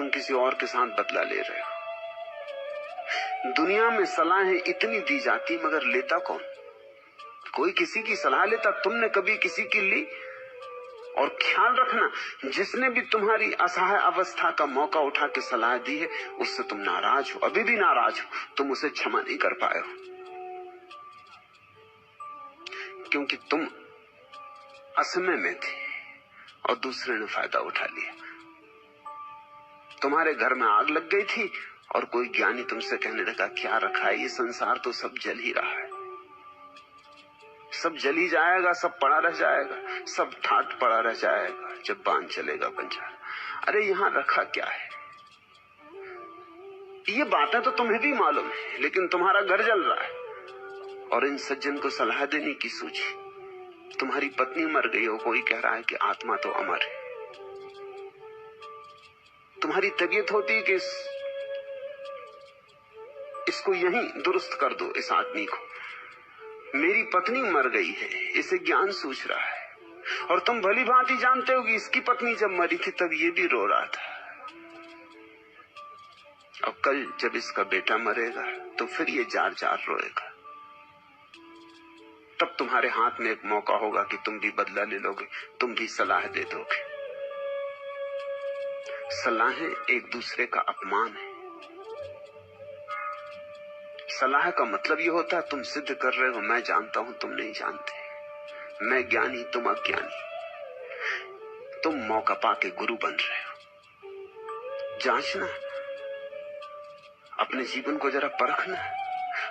तुम किसी और के साथ बदला ले रहे हो। दुनिया में सलाहें इतनी दी जाती मगर लेता कौन? कोई किसी की सलाह लेता? तुमने कभी किसी की ली? और ख्याल रखना, जिसने भी तुम्हारी असहाय अवस्था का मौका उठा के सलाह दी है उससे तुम नाराज हो, अभी भी नाराज हो। तुम उसे क्षमा नहीं कर पाए हो क्योंकि तुम असमय में थे और दूसरे ने फायदा उठा लिया। तुम्हारे घर में आग लग गई थी और कोई ज्ञानी तुमसे कहने लगा क्या रखा है, ये संसार तो सब जल ही रहा है, सब जल ही जाएगा, सब पड़ा रह जाएगा, सब ठाट पड़ा रह जाएगा जब बांध चलेगा बंजारा। अरे यहां रखा क्या है? ये बातें तो तुम्हें भी मालूम है, लेकिन तुम्हारा घर जल रहा है और इन सज्जन को सलाह देने की सूझी। तुम्हारी पत्नी मर गई हो, कोई कह रहा है कि आत्मा तो अमर है। तुम्हारी तबीयत होती है कि इसको यहीं दुरुस्त कर दो, इस आदमी को। मेरी पत्नी मर गई है, इसे ज्ञान सूझ रहा है, और तुम भली भांति जानते हो कि इसकी पत्नी जब मरी थी तब ये भी रो रहा था। अब कल जब इसका बेटा मरेगा तो फिर ये जार जार रोएगा। तब तुम्हारे हाथ में एक मौका होगा कि तुम भी बदला ले लोगे, तुम भी सलाह दे दोगे। सलाहें एक दूसरे का अपमान है। सलाह का मतलब यह होता है तुम सिद्ध कर रहे हो मैं जानता हूं, तुम नहीं जानते, मैं ज्ञानी, तुम अज्ञानी। तुम मौका पाके गुरु बन रहे हो। जांचना, अपने जीवन को जरा परखना।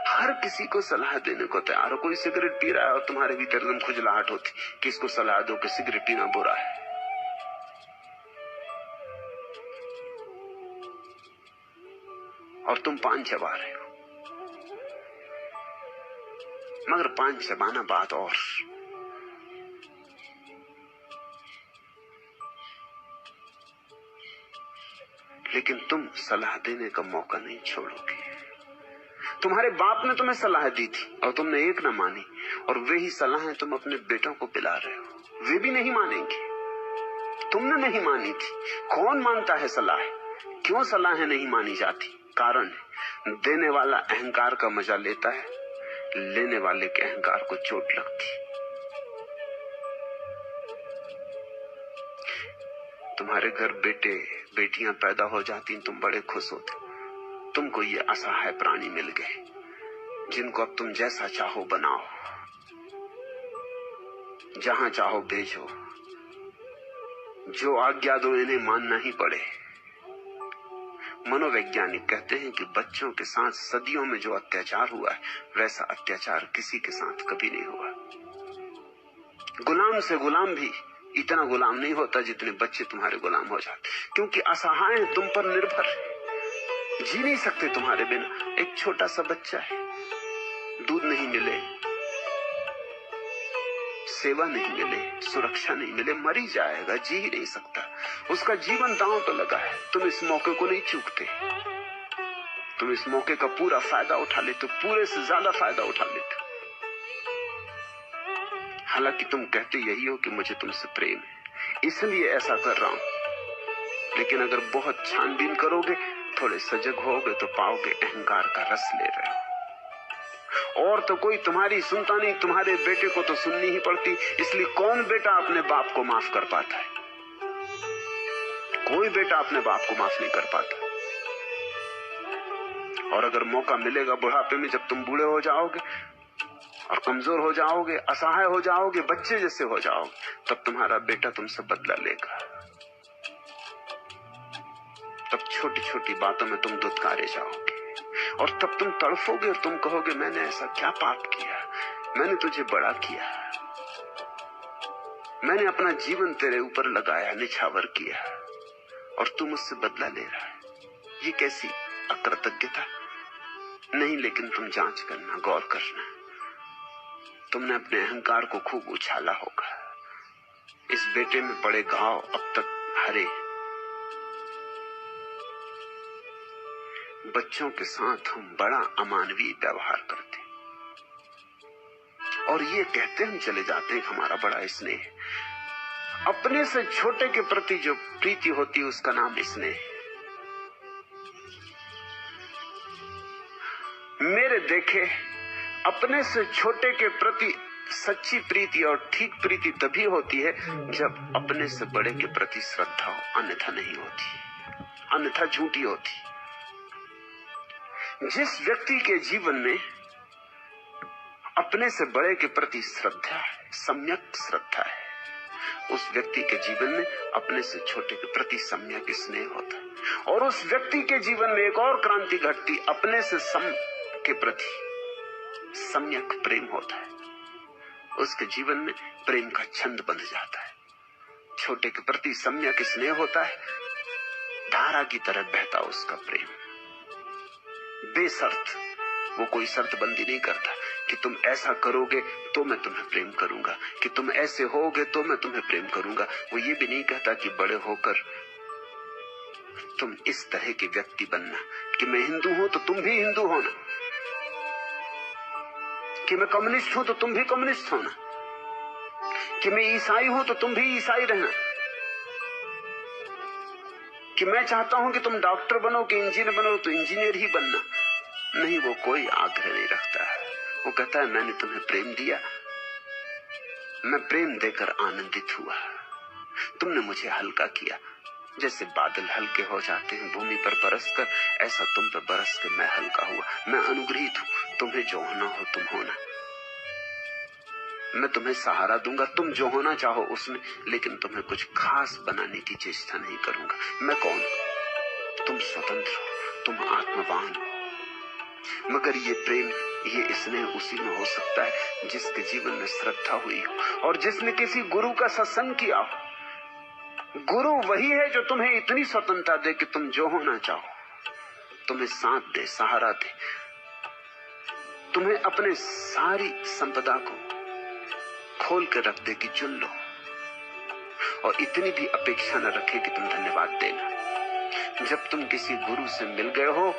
हर किसी को सलाह देने को तैयार हो। कोई सिगरेट पी रहा है और तुम्हारे भीतर एकदम खुजलाहट होती कि इसको सलाह दो कि सिगरेट पीना बुरा है। और तुम पान चबा रहे हो, मगर पान चबाना बात और। लेकिन तुम सलाह देने का मौका नहीं छोड़ोगे। तुम्हारे बाप ने तुम्हें सलाह दी थी और तुमने एक न मानी, और वे ही सलाहें तुम अपने बेटों को पिला रहे हो। वे भी नहीं मानेंगे, तुमने नहीं मानी थी। कौन मानता है सलाह? क्यों सलाहें नहीं मानी जाती? कारण है, देने वाला अहंकार का मजा लेता है, लेने वाले के अहंकार को चोट लगती। तुम्हारे घर बेटे बेटियां पैदा हो जाती, तुम बड़े खुश होते। तुमको ये असहाय प्राणी मिल गए जिनको अब तुम जैसा चाहो बनाओ, जहां चाहो भेजो, जो आज्ञा दो इन्हें मानना ही पड़े। मनोवैज्ञानिक कहते हैं कि बच्चों के साथ सदियों में जो अत्याचार हुआ है वैसा अत्याचार किसी के साथ कभी नहीं हुआ। गुलाम से गुलाम भी इतना गुलाम नहीं होता जितने बच्चे तुम्हारे गुलाम हो जाते, क्योंकि असहाय तुम पर निर्भर है, जी नहीं सकते तुम्हारे बिना। एक छोटा सा बच्चा है, दूध नहीं मिले, सेवा नहीं मिले, सुरक्षा नहीं मिले, मरी जाएगा, जी ही नहीं सकता। उसका जीवन दांव पे लगा है। तुम इस मौके को नहीं चूकते, तुम इस मौके का पूरा फायदा उठा लेते, पूरे से ज्यादा फायदा उठा लेते। हालांकि तुम कहते यही हो कि मुझे तुमसे प्रेम है, इसलिए ऐसा कर रहा हूं। लेकिन अगर बहुत छानबीन करोगे, थोड़े सजग होगे तो पाओगे अहंकार का रस ले रहे हो। और तो कोई तुम्हारी सुनता नहीं, तुम्हारे बेटे को तो सुननी ही पड़ती। इसलिए कौन बेटा अपने बाप को माफ कर पाता है? कोई बेटा अपने बाप को माफ नहीं कर पाता। और अगर मौका मिलेगा बुढ़ापे में, जब तुम बूढ़े हो जाओगे और कमजोर हो जाओगे, असहाय हो जाओगे, बच्चे जैसे हो जाओगे, तब तुम्हारा बेटा तुमसे बदला लेगा। तब छोटी छोटी बातों में तुम दुत्कारे जाओगे और तब तुम तड़फोगे और तुम कहोगे मैंने ऐसा क्या पाप किया, मैंने तुझे बड़ा किया, मैंने अपना जीवन तेरे ऊपर लगाया, निछावर किया, और तू मुझसे बदला ले रहा है। ये कैसी अकृतज्ञता? नहीं, लेकिन तुम जांच करना, गौर करना। तुमने अपने अहंकार को खूब उछाला होगा। इस बेटे में पड़े घाव अब तक हरे। बच्चों के साथ हम बड़ा अमानवीय व्यवहार करते और ये कहते हम चले जाते हैं कि हमारा बड़ा स्नेह। अपने से छोटे के प्रति जो प्रीति होती है उसका नाम स्नेह। मेरे देखे अपने से छोटे के प्रति सच्ची प्रीति और ठीक प्रीति तभी होती है जब अपने से बड़े के प्रति श्रद्धा हो, अन्यथा नहीं होती, अन्यथा झूठी होती। जिस व्यक्ति के जीवन में अपने से बड़े के प्रति श्रद्धा है, सम्यक श्रद्धा है, उस व्यक्ति के जीवन में अपने से छोटे के प्रति सम्यक स्नेह होता है। और उस व्यक्ति के जीवन में एक और क्रांति घटती, अपने से सम के प्रति सम्यक प्रेम होता है। उसके जीवन में प्रेम का छंद बंध जाता है। छोटे के प्रति सम्यक स्नेह होता है, धारा की तरह बहता उसका प्रेम, बेशर्त। वो कोई शर्त बंदी नहीं करता कि तुम ऐसा करोगे तो मैं तुम्हें प्रेम करूंगा, कि तुम ऐसे होगे तो मैं तुम्हें प्रेम करूंगा। वो ये भी नहीं कहता कि बड़े होकर तुम इस तरह के व्यक्ति बनना, कि मैं हिंदू हूं तो तुम भी हिंदू होना, कि मैं कम्युनिस्ट हूं तो तुम भी कम्युनिस्ट होना, कि मैं ईसाई हूं तो तुम भी ईसाई रहना, कि मैं चाहता हूं कि तुम डॉक्टर बनो कि इंजीनियर बनो तो इंजीनियर ही बनना। नहीं, वो कोई आग्रह नहीं रखता है। वो कहता है मैंने तुम्हें प्रेम दिया, मैं प्रेम देकर आनंदित हुआ, तुमने मुझे हल्का किया। जैसे बादल हल्के हो जाते हैं भूमि पर बरसकर, ऐसा तुम पर बरस के मैं हल्का हुआ। मैं अनुग्रहित हूं, तुम्हें जो होना हो तुम होना, मैं तुम्हें सहारा दूंगा, तुम जो होना चाहो उसमें, लेकिन तुम्हें कुछ खास बनाने की चेष्टा नहीं करूंगा। मैं कौन? तुम स्वतंत्र हो, तुम आत्मवान हो। मगर ये प्रेम, ये स्नेह उसी में हो सकता है जिसके जीवन में श्रद्धा हुई हो और जिसने किसी गुरु का सत्संग किया हो। गुरु वही है जो तुम्हें इतनी स्वतंत्रता दे कि तुम जो होना चाहो, तुम्हें साथ दे, सहारा दे, तुम्हें अपने सारी संपदा को खोल के रख दे कि चुन लो, और इतनी भी अपेक्षा न रखे कि तुम धन्यवाद देना। जब तुम किसी गुरु से मिल गए हो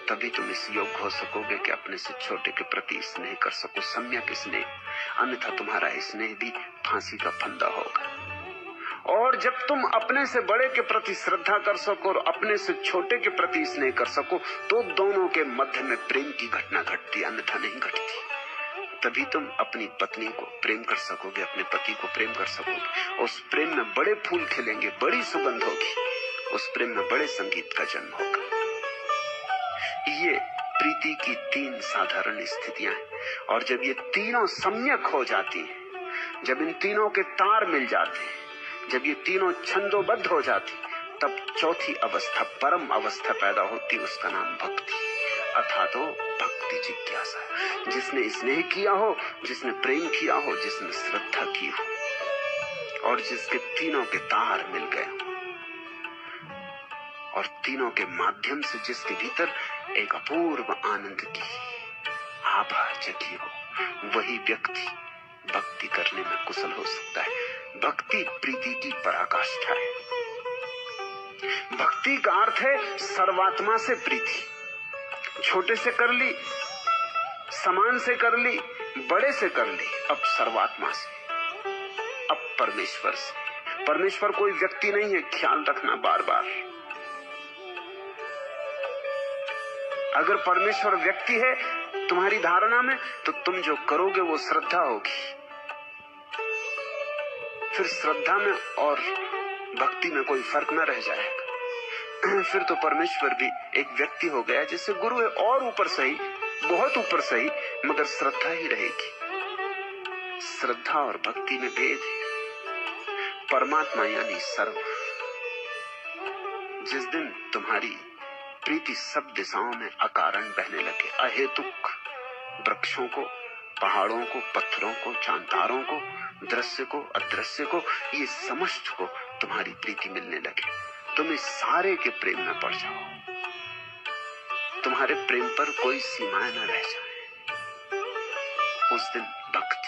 तभी तुम इस योग्य हो सकोगे कि अपने से छोटे के प्रति स्नेह कर सको, सम्यक स्नेह। अन्यथा तुम्हारा स्नेह भी फांसी का फंदा होगा। और जब तुम अपने से बड़े के प्रति श्रद्धा कर सको और अपने से छोटे के प्रति स्नेह कर सको तो दोनों के मध्य में प्रेम की घटना घटती, अन्यथा नहीं घटती। तभी तुम अपनी पत्नी को प्रेम कर सकोगे, अपने पति को प्रेम कर सकोगे। उस प्रेम में बड़े फूल खिलेंगे, बड़ी सुगंध होगी, उस प्रेम में बड़े संगीत का जन्म होगा। ये प्रीति की तीन साधारण स्थितियां हैं, और जब ये तीनों सम्यक हो जाती हैं, जब इन तीनों के तार मिल जाते हैं, जब ये तीनों छंदोबद्ध हो जाती, तब चौथी अवस्था, परम अवस्था पैदा होती, उसका नाम भक्ति, अर्थात भक्ति जिज्ञासा। जिसने स्नेह किया हो, जिसने प्रेम किया हो, जिसने श्रद्धा की हो, और जिसके तीनों के तार मिल गए हो, और तीनों के माध्यम से जिसके भीतर एक अपूर्व आनंद की आभा जगी हो, वही व्यक्ति भक्ति करने में कुशल हो सकता है। भक्ति प्रीति की पराकाष्ठा है। भक्ति का अर्थ है सर्वात्मा से प्रीति। छोटे से कर ली, समान से कर ली, बड़े से कर ली, अब सर्वात्मा से, अब परमेश्वर से। परमेश्वर कोई व्यक्ति नहीं है, ख्याल रखना बार बार। अगर परमेश्वर व्यक्ति है तुम्हारी धारणा में, तो तुम जो करोगे वो श्रद्धा होगी। फिर श्रद्धा में और भक्ति में कोई फर्क न रह जाएगा। फिर तो परमेश्वर भी एक व्यक्ति हो गया, जैसे गुरु है, और ऊपर सही, बहुत ऊपर सही, मगर श्रद्धा ही रहेगी। श्रद्धा और भक्ति में भेद है। परमात्मा यानी सर्व। जिस दिन तुम्हारी प्रीति सब दिशाओं में अकारण बहने लगे, अहेतुक, वृक्षों को, पहाड़ों को, पत्थरों को, चांतारों को, दृश्य को, अदृश्य को, ये समस्त को तुम्हारी प्रीति मिलने लगे, तुम इस सारे के प्रेम में पड़ जाओ, तुम्हारे प्रेम पर कोई सीमाएं न रह जाए, उस दिन भक्ति